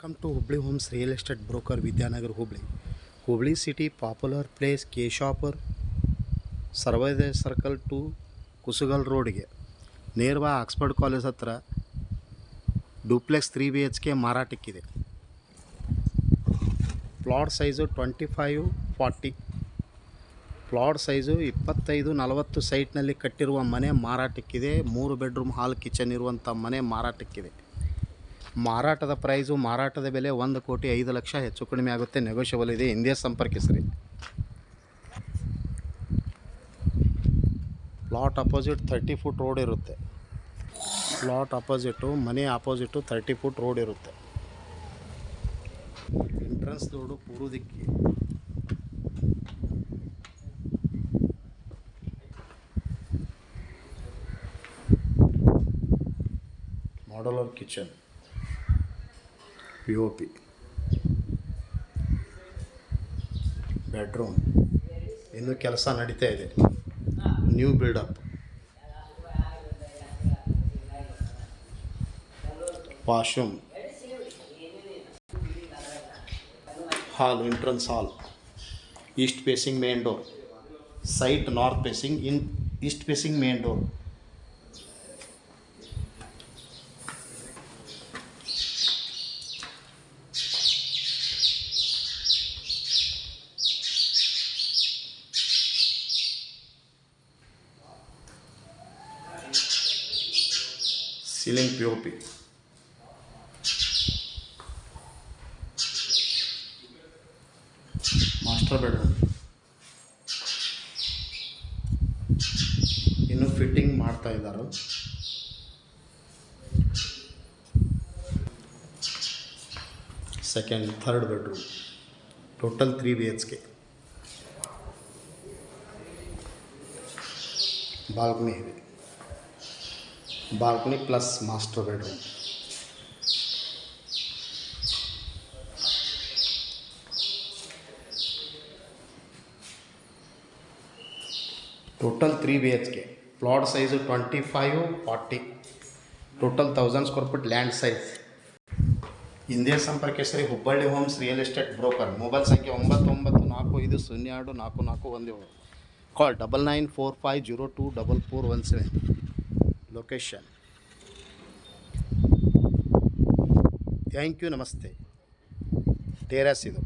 Welcome to Hubli Homes Real Estate Broker Vidyanagar Hubli. Hubli City popular place K Shopper Sarvoday Circle to Kusugal Road ಗೆ near by Oxford college ಹತ್ರ duplex 3 BHK ಮಾರಾಟಕ್ಕಿದೆ. Plot size 25-40, plot size 25-40 ಸೈಟ್ನಲ್ಲಿ ಕಟ್ಟಿರುವ ಮನೆ ಮಾರಾಟಕ್ಕಿದೆ. 3 bedroom hall kitchen ಇರುವಂಥ ಮನೆ ಮಾರಾಟಕ್ಕಿದೆ. ಮಾರಾಟದ price, ಮಾರಾಟದ ಬೆಲೆ 1,05,00,000 ಹೆಚ್ಚು ಕಡಿಮೆ ಆಗುತ್ತೆ, ನೆಗೋಷಿಯಬಲ್ ಇದೆ. ಹಿಂದೆ ಸಂಪರ್ಕಿಸ್ರಿ. ಪ್ಲಾಟ್ ಅಪೋಸಿಟ್ 30 ಫುಟ್ ರೋಡ್ ಇರುತ್ತೆ. ಪ್ಲಾಟ್ ಅಪೋಸಿಟು, ಮನೆ ಅಪೋಸಿಟು 30 ಫುಟ್ ರೋಡ್ ಇರುತ್ತೆ. ಎಂಟ್ರೆನ್ಸ್ ರೋಡು ಪೂರ್ವ ದಿಕ್ಕಿ. ಮಾಡ್ಯುಲರ್ ಕಿಚನ್, POP, ಬೆಡ್ರೂಮ್ ಇನ್ನೂ ಕೆಲಸ ನಡೀತಾ ಇದೆ. New build up. Washroom, hall, entrance hall, east facing main door, site north facing, east facing main door. Ceiling POP. Master bedroom ಇನ್ನು fitting ಮಾಡ್ತಾ ಇದ್ದಾರೆ. Second, third bedroom, total 3 BHK. Balcony ಇದೆ. Balcony plus master bedroom. Total 3 BHK. Plot size 25-40, total 1000 square feet land size. ಹಿಂದೆ ಸಂಪರ್ಕಿಸಿರಿ. Hubballi homes real estate broker. Mobile ಸಂಖ್ಯೆ 9945024417. Call 9945024417. Location. Thank you, ನಮಸ್ತೆ. Terrace ಇದು.